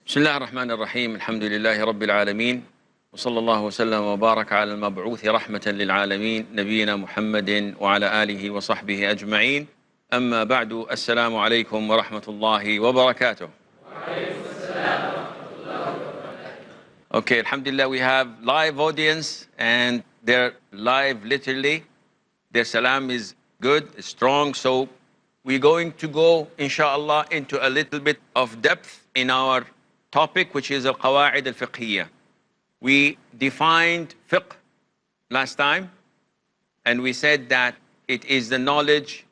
بسم الله الرحمن الرحيم الحمد لله رب العالمين وصلى الله وسلم وبارك على المبعوث رحمة للعالمين نبينا محمد وعلى آله وصحبه أجمعين. أما بعد، السلام عليكم ورحمة الله وبركاته. Okay, alhamdulillah, we have live audience and they're live literally. Their salam is good, strong, so we're going to go inshallah into a little bit of depth in our topic, which is al-Qawa'id al-Fiqhiyya. We defined fiqh last time and we said that it is the knowledge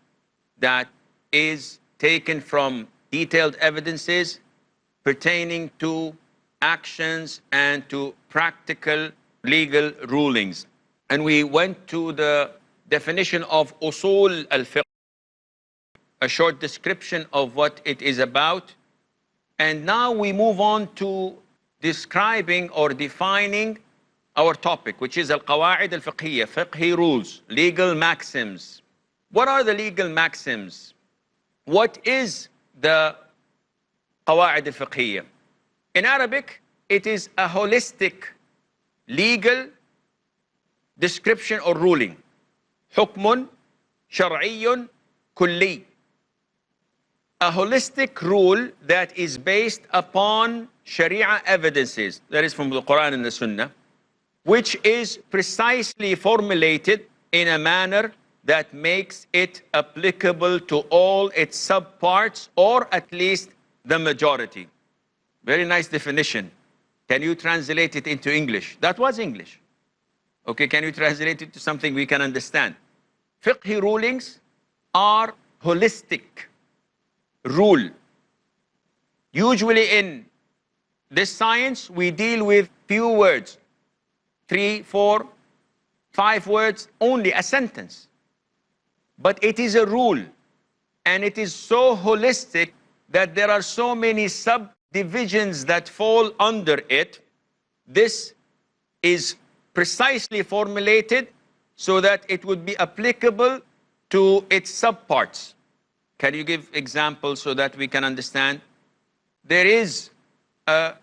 that is taken from detailed evidences pertaining to actions and to practical legal rulings. And we went to the definition of Usul al-Fiqh, a short description of what it is about. And now we move on to describing or defining our topic, which is al-Qawa'id al-Fiqhiyya, fiqhi rules, legal maxims. What are the legal maxims? What is the Qawa'id al-Fiqhiyya? In Arabic, it is a holistic legal description or ruling. Hukmun shar'iyyun kulli. A holistic rule that is based upon Sharia evidences, that is from the Quran and the Sunnah, which is precisely formulated in a manner that makes it applicable to all its subparts, or at least the majority. Very nice definition. Can you translate it into English? That was English. Okay, can you translate it to something we can understand? Fiqhi rulings are holistic rule. Usually in this science, we deal with few words, 3, 4, 5 words, only a sentence. But it is a rule, and it is so holistic that there are so many subdivisions that fall under it. This is precisely formulated so that it would be applicable to its subparts. Can you give examples so that we can understand? There is a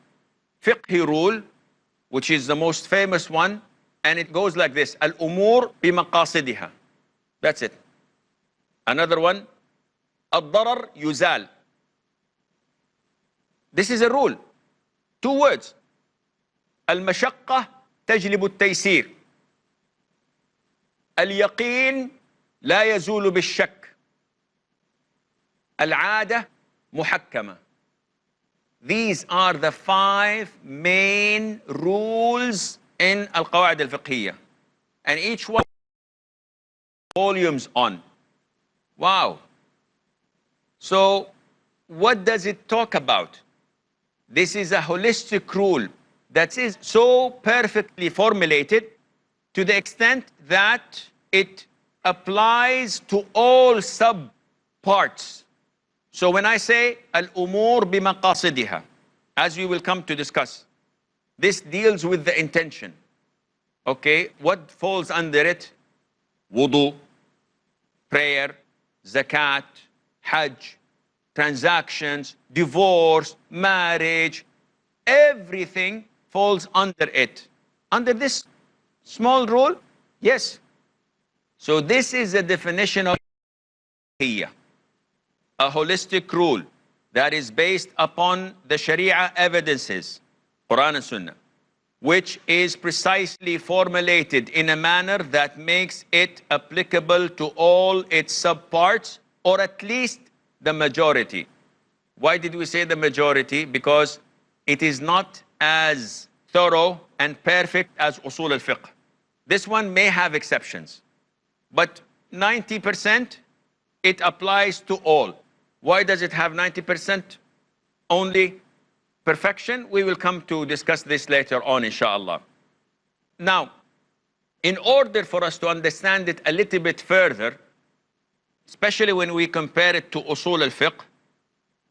fiqhi rule, which is the most famous one, and it goes like this: al-umur bimaqasidiha. That's it. Another one, ad-darar yuzal. This is a rule. 2 words. Al-mashaqqa tajlibu at-taysir. Al-yaqeen la yazulu bil-shak. Al-'ada muhakkama. These are the 5 main rules in al-Qawa'id al-Fiqhiyya. And each one volumes on. Wow. So what does it talk about? This is a holistic rule that is so perfectly formulated to the extent that it applies to all subparts. So when I say al-umur bimaqasidiha, as we will come to discuss, this deals with the intention. Okay, what falls under it? Wudu, prayer, zakat, hajj, transactions, divorce, marriage, everything falls under it. Under this small rule? Yes. So this is a definition of fiqhiyya. A holistic rule that is based upon the Sharia evidences, Quran and Sunnah, which is precisely formulated in a manner that makes it applicable to all its subparts, or at least the majority. Why did we say the majority? Because it is not as thorough and perfect as Usul al-Fiqh. This one may have exceptions, but 90% it applies to all. Why does it have 90% only perfection? We will come to discuss this later on, inshallah. Now, in order for us to understand it a little bit further, especially when we compare it to Usul al-Fiqh,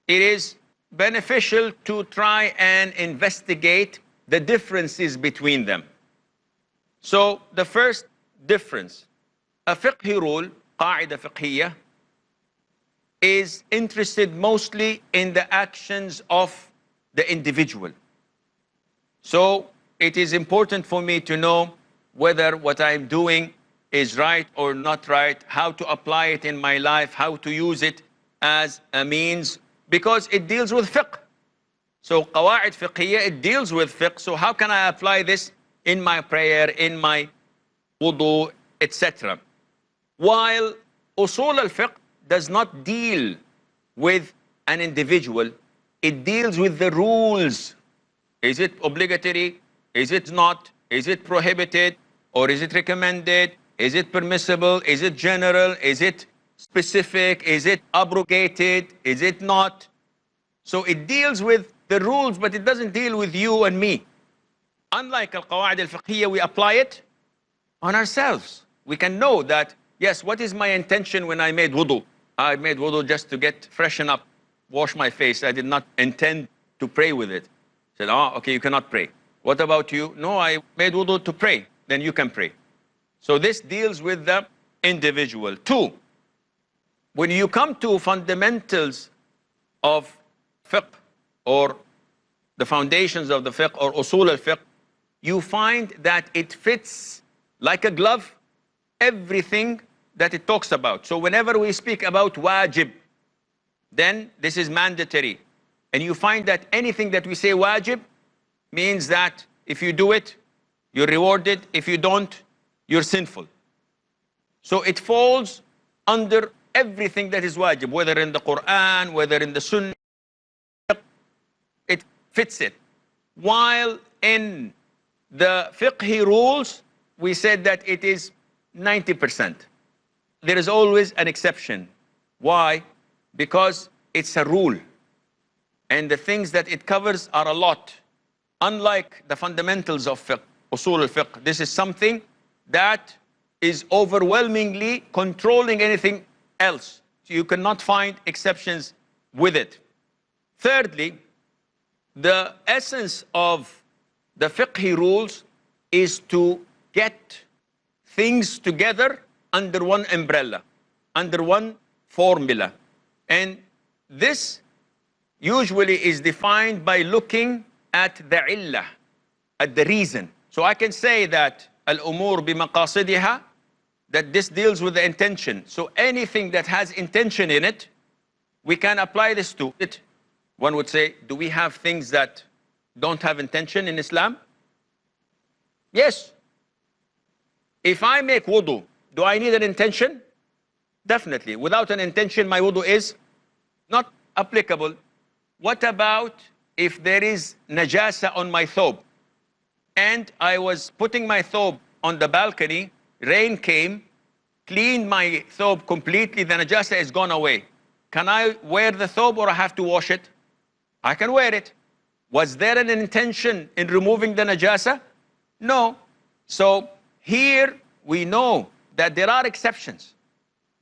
it is beneficial to try and investigate the differences between them. So the first difference, a fiqhi rule, qa'ida fiqhiyya, is interested mostly in the actions of the individual. So it is important for me to know whether what I'm doing is right or not right, how to apply it in my life, how to use it as a means, because it deals with fiqh. So qawa'id fiqhiyya, it deals with fiqh. So how can I apply this in my prayer, in my wudu, etc.? While usul al-fiqh does not deal with an individual, it deals with the rules. Is it obligatory? Is it not? Is it prohibited? Or is it recommended? Is it permissible? Is it general? Is it specific? Is it abrogated? Is it not? So it deals with the rules, but it doesn't deal with you and me. Unlike al-qawa'id al-fiqhiyya, we apply it on ourselves. We can know that, yes, what is my intention when I made wudu? I made wudu just to get freshen up, wash my face. I did not intend to pray with it. Said, oh, okay, you cannot pray. What about you? No, I made wudu to pray. Then you can pray. So this deals with the individual. Two, when you come to fundamentals of fiqh, or the foundations of the fiqh, or usul al-fiqh, you find that it fits like a glove everything that it talks about. So whenever we speak about wajib, then this is mandatory. And you find that anything that we say wajib means that if you do it, you're rewarded. If you don't, you're sinful. So it falls under everything that is wajib, whether in the Quran, whether in the Sunnah, it fits it. While in the fiqhi rules, we said that it is 90%. There is always an exception. Why? Because it's a rule. And the things that it covers are a lot. Unlike the fundamentals of fiqh, usul al-fiqh, this is something that is overwhelmingly controlling anything else. So you cannot find exceptions with it. Thirdly, the essence of the fiqhi rules is to get things together under one umbrella, under one formula. And this usually is defined by looking at the illah, at the reason. So I can say that al-umur bimaqasidiha, that this deals with the intention. So anything that has intention in it, we can apply this to it. One would say, do we have things that don't have intention in Islam? Yes. If I make wudu, do I need an intention? Definitely. Without an intention, my wudu is not applicable. What about if there is najasa on my thobe and I was putting my thobe on the balcony, rain came, cleaned my thobe completely, the najasa is gone away. Can I wear the thobe or I have to wash it? I can wear it. Was there an intention in removing the najasa? No. So here we know that there are exceptions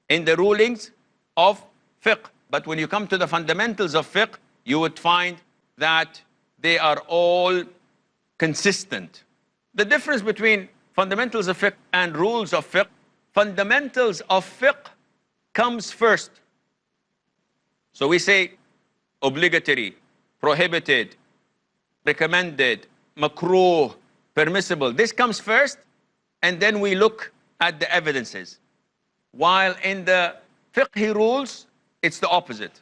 in the rulings of fiqh. But when you come to the fundamentals of fiqh, you would find that they are all consistent. The difference between fundamentals of fiqh and rules of fiqh, fundamentals of fiqh comes first. So we say obligatory, prohibited, recommended, makruh, permissible. This comes first, and then we look at the evidences. While in the fiqhi rules, it's the opposite.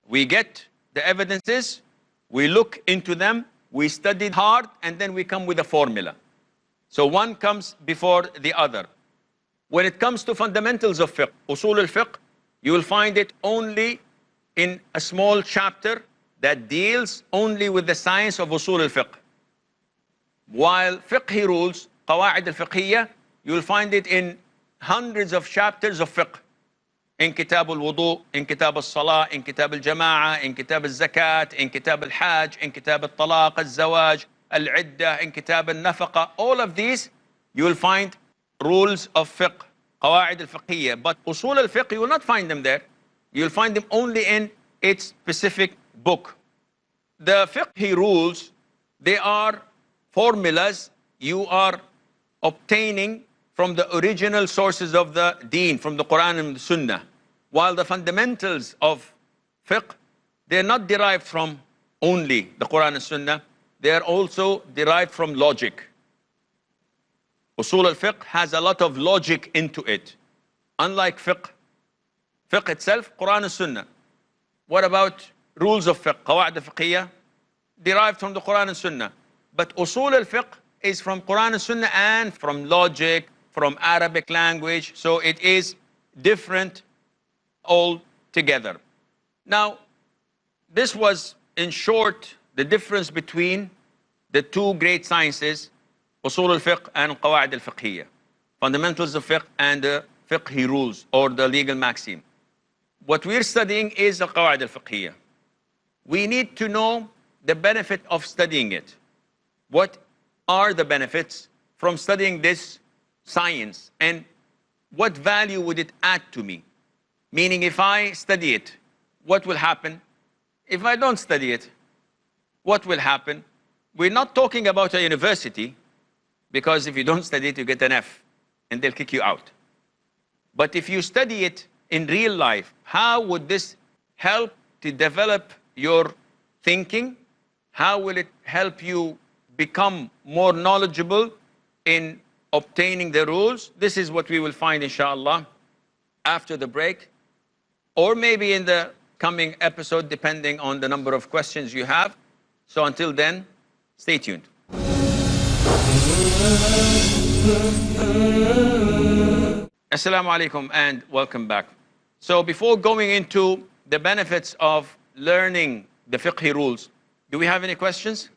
We get the evidences, we look into them, we study hard, and then we come with a formula. So one comes before the other. When it comes to fundamentals of fiqh, usul al-fiqh, you will find it only in a small chapter that deals only with the science of usul al-fiqh. While fiqhi rules, qawa'id al-fiqhiyya, you will find it in hundreds of chapters of fiqh. In kitab al-wudu, in kitab al-salah, in kitab al-jama'ah, in kitab al-zakat, in kitab al-hajj, in kitab al-talaq, al-zawaj, al-iddah, in kitab al-nafaqa. All of these, you will find rules of fiqh, qawa'id al-fiqhiyya. But usul al-fiqh, you will not find them there. You will find them only in its specific book. The fiqhi rules, they are formulas you are obtaining from the original sources of the deen, from the Quran and the Sunnah. While the fundamentals of fiqh, they're not derived from only the Quran and Sunnah. They are also derived from logic. Usul al-fiqh has a lot of logic into it. Unlike fiqh, fiqh itself, Quran and Sunnah. What about rules of fiqh? Qawa'id al-fiqhiyya, derived from the Quran and Sunnah. But usul al-fiqh is from Quran and Sunnah and from logic, from Arabic language. So it is different altogether. Now, this was, in short, the difference between the two great sciences, usul al-fiqh and qawa'id al-fiqhiyya, fundamentals of fiqh and the fiqhi rules or the legal maxim. What we're studying is the qawa'id al-fiqhiyya. We need to know the benefit of studying it. What are the benefits from studying this science, and what value would it add to me? Meaning, if I study it, what will happen? If I don't study it, what will happen? We're not talking about a university, because if you don't study it, you get an F and they'll kick you out. But if you study it in real life, how would this help to develop your thinking? How will it help you become more knowledgeable in obtaining the rules? This is what we will find, inshallah, after the break, or maybe in the coming episode, depending on the number of questions you have. So until then, stay tuned. Assalamu alaikum and welcome back. So before going into the benefits of learning the fiqh rules, do we have any questions?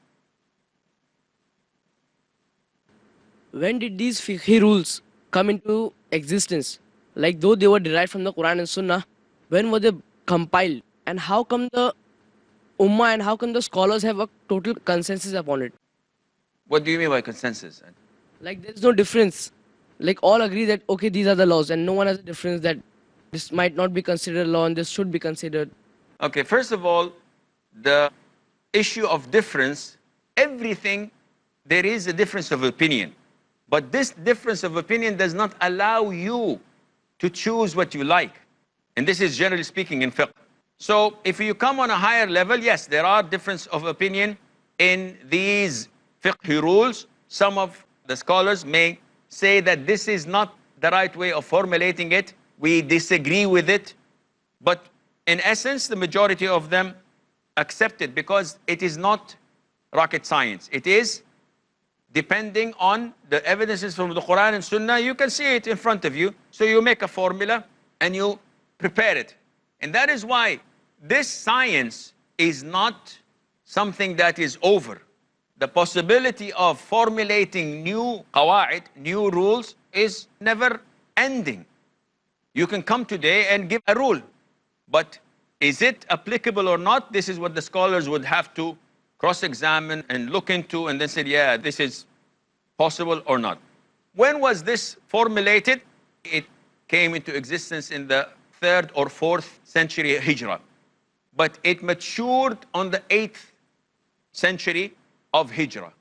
When did these fiqh rules come into existence? Like, though they were derived from the Quran and Sunnah, when were they compiled? And how come the Ummah and how come the scholars have a total consensus upon it? What do you mean by consensus? Like, there's no difference. Like, all agree that, okay, these are the laws, and no one has a difference that this might not be considered law and this should be considered. Okay, first of all, the issue of difference, everything, there is a difference of opinion. But this difference of opinion does not allow you to choose what you like. And this is generally speaking in fiqh. So if you come on a higher level, yes, there are difference of opinion in these fiqh rules. Some of the scholars may say that this is not the right way of formulating it. We disagree with it. But in essence, the majority of them accept it because it is not rocket science. It is depending on the evidences from the Quran and Sunnah. You can see it in front of you. So you make a formula and you prepare it. And that is why this science is not something that is over. The possibility of formulating new qawa'id, new rules, is never ending. You can come today and give a rule, but is it applicable or not? This is what the scholars would have to cross-examine and look into and then say, yeah, this is possible or not. When was this formulated? It came into existence in the 3rd or 4th century Hijrah. But it matured on the 8th century of Hijrah,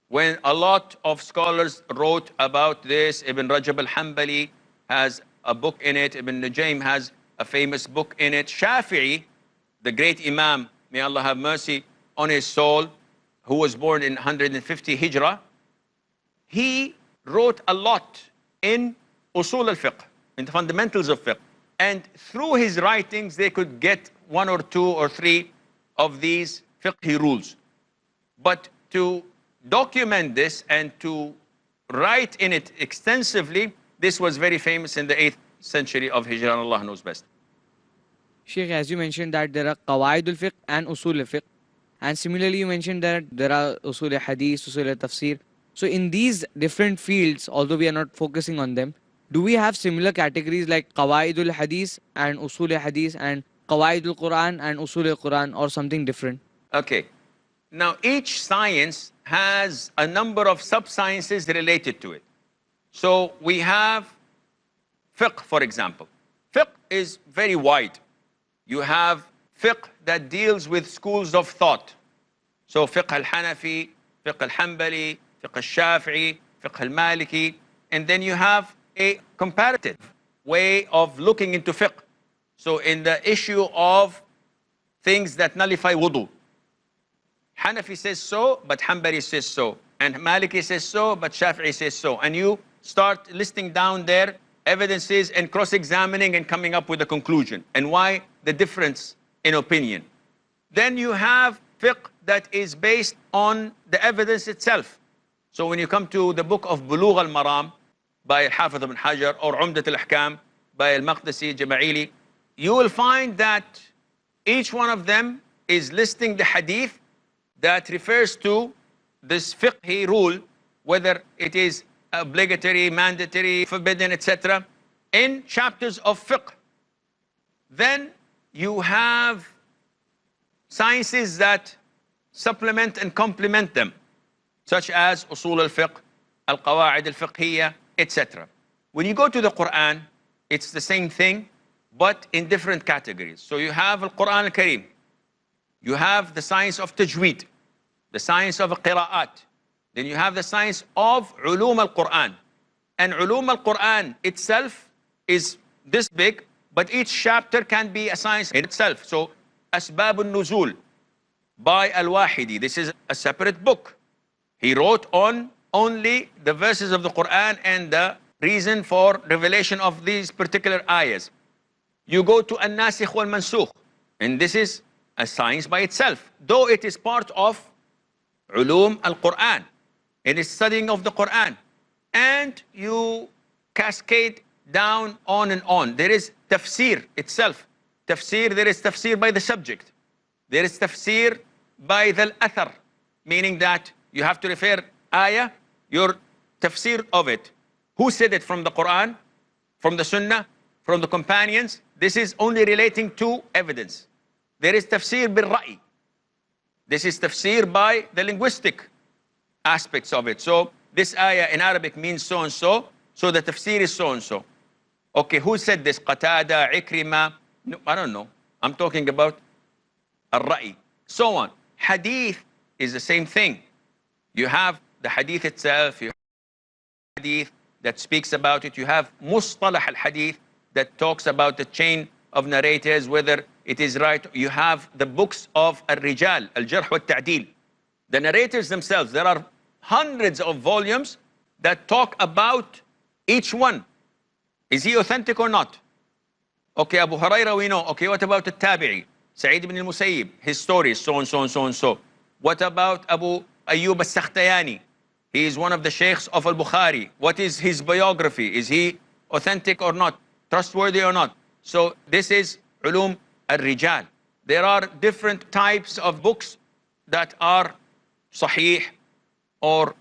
when a lot of scholars wrote about this. Ibn Rajab al-Hanbali has a book in it. Ibn Nujaym has a famous book in it. Shafi'i, the great Imam, may Allah have mercy on his soul, who was born in 150 Hijrah, he wrote a lot in Usul al-Fiqh, in the fundamentals of fiqh. And through his writings, they could get 1 or 2 or 3 of these fiqh rules. But to document this and to write in it extensively, this was very famous in the 8th century of Hijrah, and Allah knows best. Sheikh, as you mentioned that there are Qawaid al-Fiqh and Usul al-Fiqh. And similarly, you mentioned that there are Usul al-Hadith, Usul al-Tafsir. So in these different fields, although we are not focusing on them, do we have similar categories like Qawaid al-Hadith and Usul al-Hadith and Qawaid al-Quran and Usul al-Quran, or something different? Okay. Now, each science has a number of sub-sciences related to it. So we have fiqh, for example. Fiqh is very wide. You have fiqh that deals with schools of thought. So fiqh al-Hanafi, fiqh al-Hanbali, fiqh al-Shafi'i, fiqh al-Maliki. And then you have a comparative way of looking into fiqh. So in the issue of things that nullify wudu, Hanafi says so, but Hanbali says so. And Maliki says so, but Shafi'i says so. And you start listing down their evidences and cross-examining and coming up with a conclusion. And why the difference in opinion. Then you have fiqh that is based on the evidence itself. So when you come to the book of Bulugh al-Maram by Al-Hafiz ibn Hajar or Umdat al-Ahkam by Al-Maqdisi Jama'ili, you will find that each one of them is listing the hadith that refers to this fiqhi rule, whether it is obligatory, mandatory, forbidden, etc., in chapters of fiqh. Then you have sciences that supplement and complement them, such as usul al-fiqh, al-qawa'id al-fiqhiyya, etc. When you go to the Quran, it's the same thing, but in different categories. So you have al-Quran al-Kareem, you have the science of tajweed, the science of qira'at, then you have the science of ulum al-Quran. And ulum al-Quran itself is this big, but each chapter can be a science in itself. So Asbab al-Nuzul by Al-Wahidi, this is a separate book. He wrote on only the verses of the Quran and the reason for revelation of these particular ayahs. You go to An-Nasikh wal-Mansukh, and this is a science by itself, though it is part of ulum al-Quran. It is studying of the Quran. And you cascade down on and on. There is tafsir itself. Tafsir, there is tafsir by the subject. There is tafsir by the athar, meaning that you have to refer ayah, your tafsir of it. Who said it from the Quran, from the Sunnah, from the companions? This is only relating to evidence. There is tafsir bil ra'i. This is tafsir by the linguistic aspects of it. So this ayah in Arabic means so and so, so the tafsir is so and so. Okay, who said this? Qatada, Ikrima? No, I don't know. I'm talking about al-ra'i. So on. Hadith is the same thing. You have the hadith itself, you have hadith that speaks about it, you have mustalah al-hadith that talks about the chain of narrators, whether it is right. You have the books of al-rijal, al-jarh wa al-ta'dil. The narrators themselves, there are hundreds of volumes that talk about each one. Is he authentic or not? Okay, Abu Hurairah we know. Okay, what about the Tabi'i? Sa'id ibn al-Musayyib, his story is so and so and so and so. What about Abu Ayyub al-Sakhtayani? He is one of the sheikhs of al-Bukhari. What is his biography? Is he authentic or not? Trustworthy or not? So this is ulum al-rijal. There are different types of books that are sahih or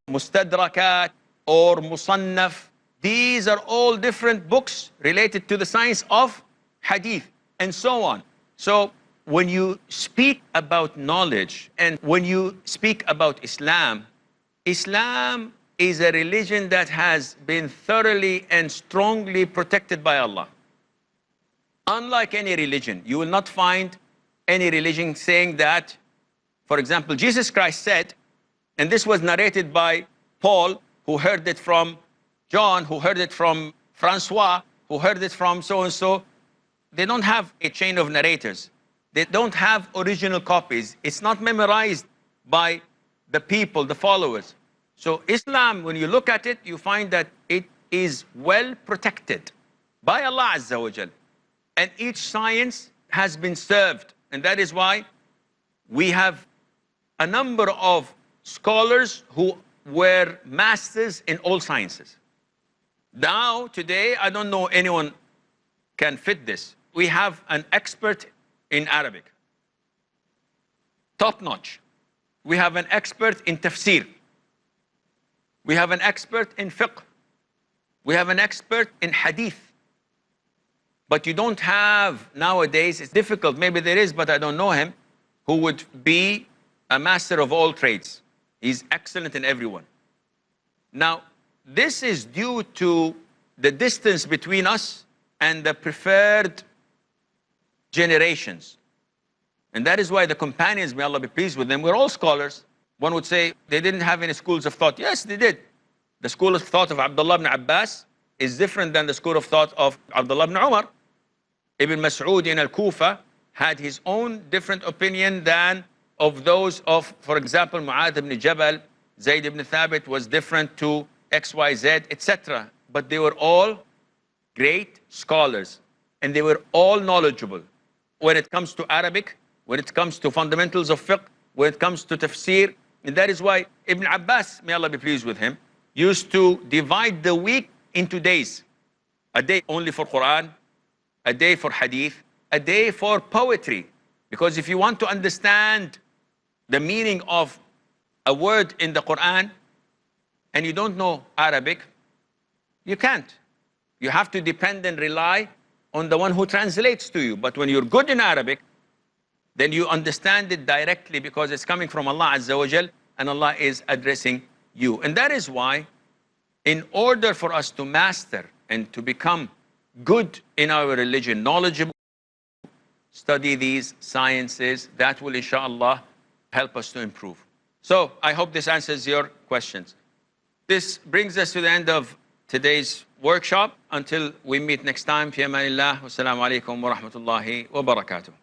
mustadrakat or musannaf. These are all different books related to the science of hadith and so on. So when you speak about knowledge and when you speak about Islam, Islam is a religion that has been thoroughly and strongly protected by Allah. Unlike any religion, you will not find any religion saying that, for example, Jesus Christ said, and this was narrated by Paul, who heard it from John, who heard it from Francois, who heard it from so-and-so. They don't have a chain of narrators. They don't have original copies. It's not memorized by the people, the followers. So Islam, when you look at it, you find that it is well protected by Allah Azza wa Jal. And each science has been served. And that is why we have a number of scholars who were masters in all sciences. Now, today, I don't know anyone can fit this. We have an expert in Arabic, top notch. We have an expert in tafsir. We have an expert in fiqh. We have an expert in hadith. But you don't have nowadays, it's difficult, maybe there is, but I don't know him, who would be a master of all trades. He's excellent in everyone. Now, this is due to the distance between us and the preferred generations. And that is why the companions, may Allah be pleased with them, were all scholars. One would say they didn't have any schools of thought. Yes, they did. The school of thought of Abdullah ibn Abbas is different than the school of thought of Abdullah ibn Umar. Ibn Mas'ud in al-Kufa had his own different opinion than of those of, for example, Mu'adh ibn Jabal, Zayd ibn Thabit was different to XYZ, etc. But they were all great scholars and they were all knowledgeable when it comes to Arabic, when it comes to fundamentals of fiqh, when it comes to tafsir. And that is why Ibn Abbas, may Allah be pleased with him, used to divide the week into days. A day only for Quran, a day for hadith, a day for poetry. Because if you want to understand the meaning of a word in the Quran and you don't know Arabic, you can't. You have to depend and rely on the one who translates to you. But when you're good in Arabic, then you understand it directly because it's coming from Allah Azza wa Jal and Allah is addressing you. And that is why, in order for us to master and to become good in our religion, knowledgeable, study these sciences, that will inshallah help us to improve. So I hope this answers your questions. This brings us to the end of today's workshop. Until we meet next time, fi amanillah, wassalamu alaikum wa rahmatullahi wa barakatuh.